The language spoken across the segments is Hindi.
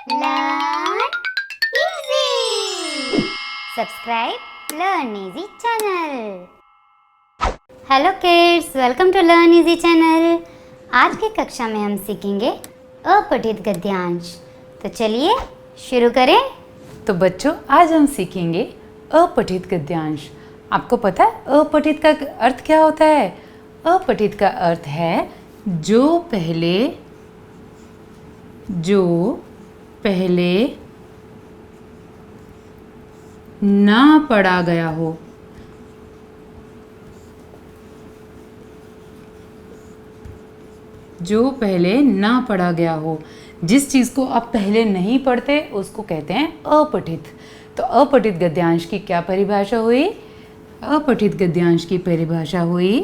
Learn easy. Subscribe Learn Easy channel. Hello kids, welcome to Learn Easy channel. आज की कक्षा में हम सीखेंगे अपठित गद्यांश। तो चलिए शुरू करें। तो बच्चों, आज हम सीखेंगे अपठित गद्यांश। आपको पता है अपठित का अर्थ क्या होता है? अपठित का अर्थ है जो पहले ना पढ़ा गया हो। जो पहले ना पढ़ा गया हो, जिस चीज़ को आप पहले नहीं पढ़ते उसको कहते हैं अपठित। तो अपठित गद्यांश की क्या परिभाषा हुई? अपठित गद्यांश की परिभाषा हुई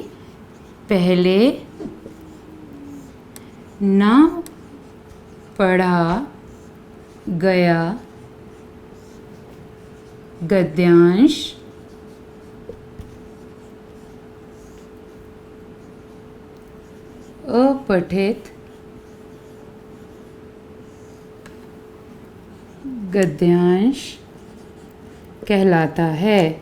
पहले ना पढ़ा गया गद्यांश अपठित गद्यांश कहलाता है।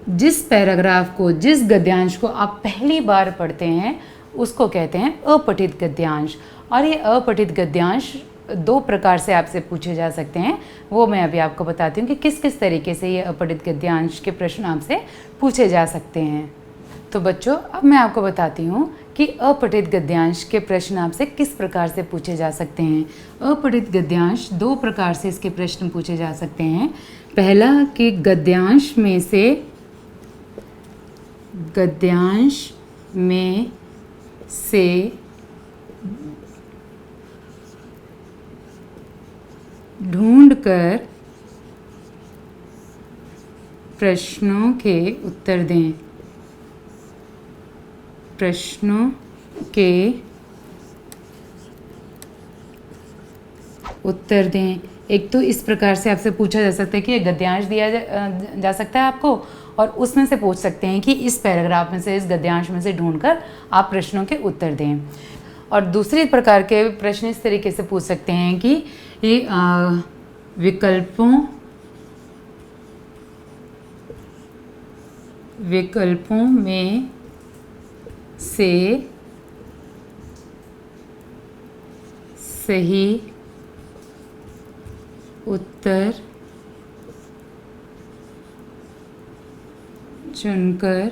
जिस पैराग्राफ को, जिस गद्यांश को आप पहली बार पढ़ते हैं उसको कहते हैं अपठित गद्यांश। और ये अपठित गद्यांश दो प्रकार से आपसे पूछे जा सकते हैं, वो मैं अभी आपको बताती हूँ कि किस किस तरीके से ये अपठित गद्यांश के प्रश्न आपसे पूछे जा सकते हैं। तो बच्चों, अब मैं आपको बताती हूँ कि अपठित गद्यांश के प्रश्न आपसे किस प्रकार से पूछे जा सकते हैं। अपठित गद्यांश दो प्रकार से इसके प्रश्न पूछे जा सकते हैं। पहला कि गद्यांश में से ढूंढकर प्रश्नों के उत्तर दें। प्रश्नों के उत्तर दें। एक तो इस प्रकार से आपसे पूछा जा सकता है कि ये गद्यांश दिया जा सकता है आपको, और उसमें से पूछ सकते हैं कि इस पैराग्राफ में से, इस गद्यांश में से ढूंढकर आप प्रश्नों के उत्तर दें। और दूसरे प्रकार के प्रश्न इस तरीके से पूछ सकते हैं कि ये विकल्पों में से सही उत्तर चुनकर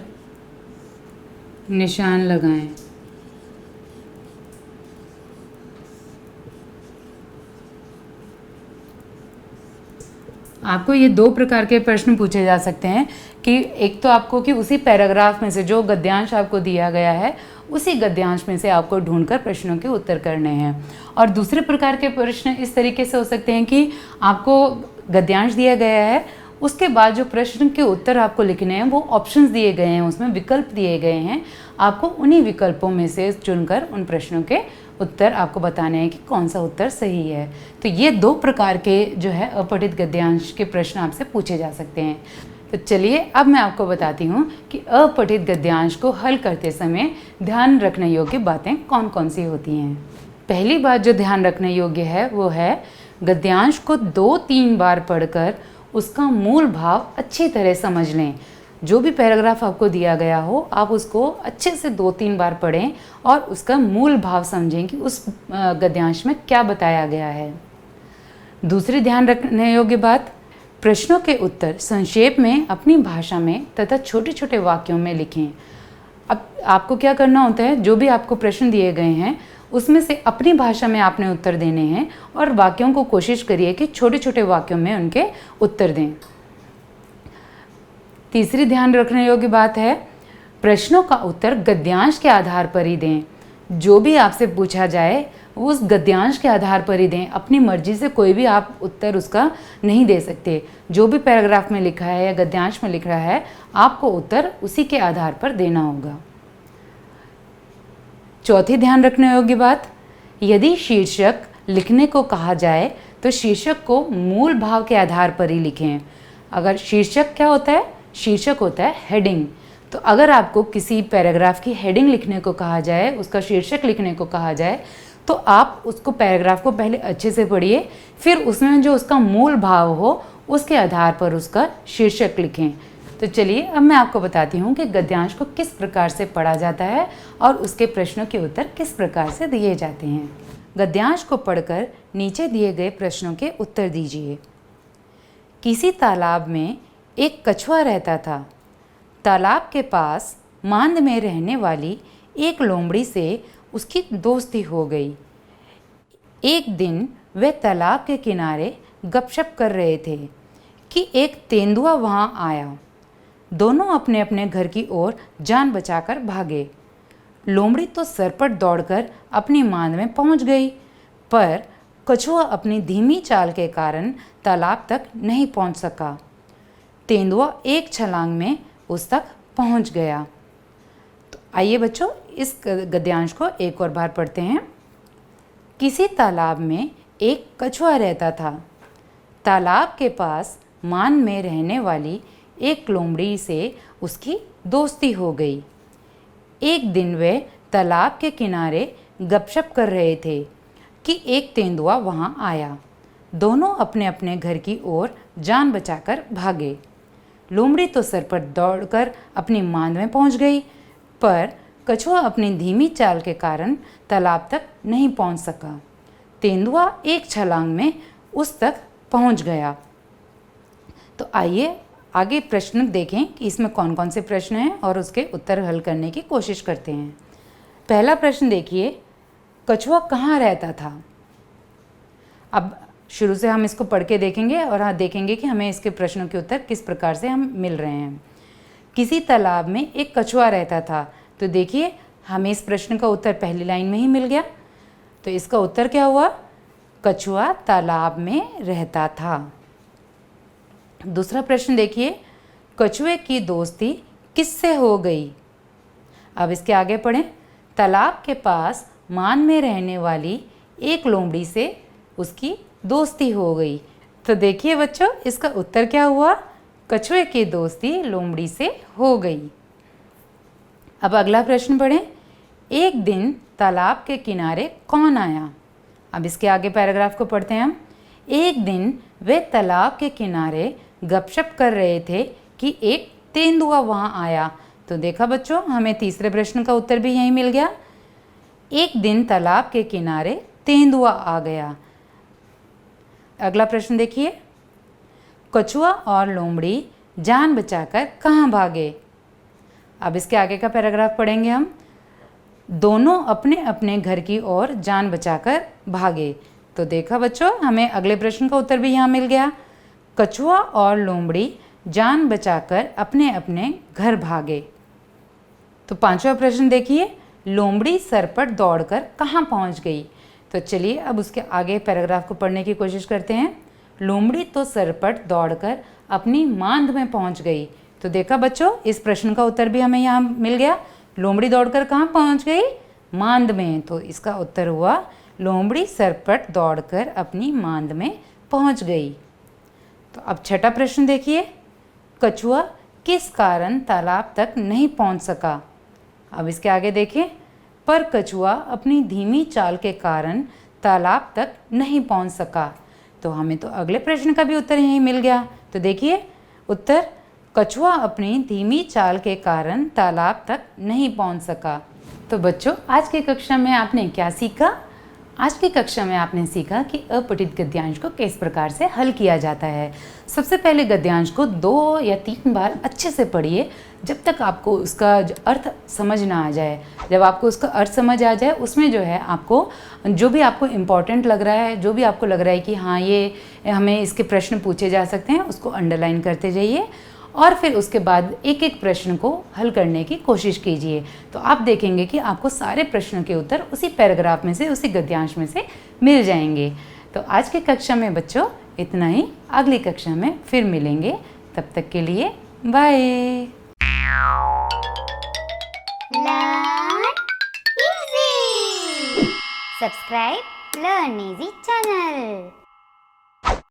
निशान लगाएं। आपको ये दो प्रकार के प्रश्न पूछे जा सकते हैं कि एक तो आपको कि उसी पैराग्राफ में से जो गद्यांश आपको दिया गया है उसी गद्यांश में से आपको ढूंढकर प्रश्नों के उत्तर करने हैं। और दूसरे प्रकार के प्रश्न इस तरीके से हो सकते हैं कि आपको गद्यांश दिया गया है, उसके बाद जो प्रश्न के उत्तर आपको लिखने हैं वो ऑप्शंस दिए गए हैं, उसमें विकल्प दिए गए हैं। आपको उन्हीं विकल्पों में से चुनकर उन प्रश्नों के उत्तर आपको बताने हैं कि कौन सा उत्तर सही है। तो ये दो प्रकार के जो है अपठित गद्यांश के प्रश्न आपसे पूछे जा सकते हैं। तो चलिए अब मैं आपको बताती हूँ कि अपठित गद्यांश को हल करते समय ध्यान रखने योग्य बातें कौन कौन सी होती हैं। पहली बात जो ध्यान रखने योग्य है वो है गद्यांश को 2-3 बार पढ़कर उसका मूल भाव अच्छी तरह समझ लें। जो भी पैराग्राफ आपको दिया गया हो आप उसको अच्छे से 2-3 बार पढ़ें और उसका मूल भाव समझें कि उस गद्यांश में क्या बताया गया है। दूसरी ध्यान रखने योग्य बात, प्रश्नों के उत्तर संक्षेप में अपनी भाषा में तथा छोटे छोटे वाक्यों में लिखें। अब आपको क्या करना होता है, जो भी आपको प्रश्न दिए गए हैं उसमें से अपनी भाषा में आपने उत्तर देने हैं और वाक्यों को कोशिश करिए कि छोटे छोटे वाक्यों में उनके उत्तर दें। तीसरी ध्यान रखने योग्य बात है, प्रश्नों का उत्तर गद्यांश के आधार पर ही दें। जो भी आपसे पूछा जाए वो उस गद्यांश के आधार पर ही दें। अपनी मर्जी से कोई भी आप उत्तर उसका नहीं दे सकते। जो भी पैराग्राफ में लिखा है या गद्यांश में लिख रहा है आपको उत्तर उसी के आधार पर देना होगा। चौथी ध्यान रखने योग्य बात, यदि शीर्षक लिखने को कहा जाए तो शीर्षक को मूल भाव के आधार पर ही लिखें। अगर शीर्षक क्या होता है, शीर्षक होता है हेडिंग। तो अगर आपको किसी पैराग्राफ की हेडिंग लिखने को कहा जाए, उसका शीर्षक लिखने को कहा जाए, तो आप उसको पैराग्राफ को पहले अच्छे से पढ़िए, फिर उसमें जो उसका मूल भाव हो उसके आधार पर उसका शीर्षक लिखें। तो चलिए अब मैं आपको बताती हूँ कि गद्यांश को किस प्रकार से पढ़ा जाता है और उसके प्रश्नों के उत्तर किस प्रकार से दिए जाते हैं। गद्यांश को पढ़कर नीचे दिए गए प्रश्नों के उत्तर दीजिए। किसी तालाब में एक कछुआ रहता था। तालाब के पास मांद में रहने वाली एक लोमड़ी से उसकी दोस्ती हो गई। एक दिन वे तालाब के किनारे गपशप कर रहे थे कि एक तेंदुआ वहां आया। दोनों अपने अपने घर की ओर जान बचाकर भागे। लोमड़ी तो सरपट दौड़कर अपनी मांद में पहुंच गई, पर कछुआ अपनी धीमी चाल के कारण तालाब तक नहीं पहुंच सका। तेंदुआ एक छलांग में उस तक पहुंच गया। तो आइए बच्चों, इस गद्यांश को एक और बार पढ़ते हैं। किसी तालाब में एक कछुआ रहता था। तालाब के पास मांद में रहने वाली एक लोमड़ी से उसकी दोस्ती हो गई। एक दिन वे तालाब के किनारे गपशप कर रहे थे कि एक तेंदुआ वहां आया। दोनों अपने अपने घर की ओर जान बचाकर भागे। लोमड़ी तो सरपट दौड़कर अपनी मांद में पहुंच गई, पर कछुआ अपनी धीमी चाल के कारण तालाब तक नहीं पहुंच सका। तेंदुआ एक छलांग में उस तक पहुंच गया। तो आइए आगे प्रश्न देखें कि इसमें कौन कौन से प्रश्न हैं और उसके उत्तर हल करने की कोशिश करते हैं। पहला प्रश्न देखिए, कछुआ कहाँ रहता था। अब शुरू से हम इसको पढ़ के देखेंगे और हाँ देखेंगे कि हमें इसके प्रश्नों के उत्तर किस प्रकार से हम मिल रहे हैं। किसी तालाब में एक कछुआ रहता था। तो देखिए हमें इस प्रश्न का उत्तर पहली लाइन में ही मिल गया। तो इसका उत्तर क्या हुआ? कछुआ तालाब में रहता था। दूसरा प्रश्न देखिए, कछुए की दोस्ती किससे हो गई। अब इसके आगे पढ़ें। तालाब के पास मांद में रहने वाली एक लोमड़ी से उसकी दोस्ती हो गई। तो देखिए बच्चों, इसका उत्तर क्या हुआ? कछुए की दोस्ती लोमड़ी से हो गई। अब अगला प्रश्न पढ़ें। एक दिन तालाब के किनारे कौन आया। अब इसके आगे पैराग्राफ को पढ़ते हैं हम। एक दिन वे तालाब के किनारे गपशप कर रहे थे कि एक तेंदुआ वहां आया। तो देखा बच्चों, हमें तीसरे प्रश्न का उत्तर भी यही मिल गया। एक दिन तालाब के किनारे तेंदुआ आ गया। अगला प्रश्न देखिए, कछुआ और लोमड़ी जान बचाकर कहाँ भागे। अब इसके आगे का पैराग्राफ पढ़ेंगे हम। दोनों अपने अपने घर की ओर जान बचाकर भागे। तो देखा बच्चों, हमें अगले प्रश्न का उत्तर भी यहाँ मिल गया। कछुआ और लोमड़ी जान बचाकर अपने अपने घर भागे। तो पांचवा प्रश्न देखिए, लोमड़ी सरपट दौड़कर कहाँ पहुँच गई। तो चलिए अब उसके आगे पैराग्राफ को पढ़ने की कोशिश करते हैं। लोमड़ी तो सरपट दौड़कर अपनी मांद में पहुँच गई। तो देखा बच्चों, इस प्रश्न का उत्तर भी हमें यहाँ मिल गया। लोमड़ी दौड़कर कहाँ पहुँच गई? मांद में। तो इसका उत्तर हुआ लोमड़ी सरपट दौड़कर अपनी मांद में पहुँच गई। तो अब छठा प्रश्न देखिए, कछुआ किस कारण तालाब तक नहीं पहुँच सका। अब इसके आगे देखें। पर कछुआ अपनी धीमी चाल के कारण तालाब तक नहीं पहुँच सका। तो हमें तो अगले प्रश्न का भी उत्तर यही मिल गया। तो देखिए उत्तर, कछुआ अपनी धीमी चाल के कारण तालाब तक नहीं पहुंच सका। तो बच्चों, आज की कक्षा में आपने क्या सीखा? आज की कक्षा में आपने सीखा कि अपठित गद्यांश को किस प्रकार से हल किया जाता है। सबसे पहले गद्यांश को 2 या 3 बार अच्छे से पढ़िए, जब तक आपको उसका अर्थ समझ ना आ जाए। जब आपको उसका अर्थ समझ आ जाए, उसमें जो है आपको जो भी आपको इम्पॉर्टेंट लग रहा है, जो भी आपको लग रहा है कि हाँ ये हमें इसके प्रश्न पूछे जा सकते हैं, उसको अंडरलाइन करते जाइए और फिर उसके बाद एक एक प्रश्न को हल करने की कोशिश कीजिए। तो आप देखेंगे कि आपको सारे प्रश्नों के उत्तर उसी पैराग्राफ में से, उसी गद्यांश में से मिल जाएंगे। तो आज की कक्षा में बच्चों इतना ही। अगली कक्षा में फिर मिलेंगे। तब तक के लिए bye. Learn easy. Subscribe Learn Easy channel.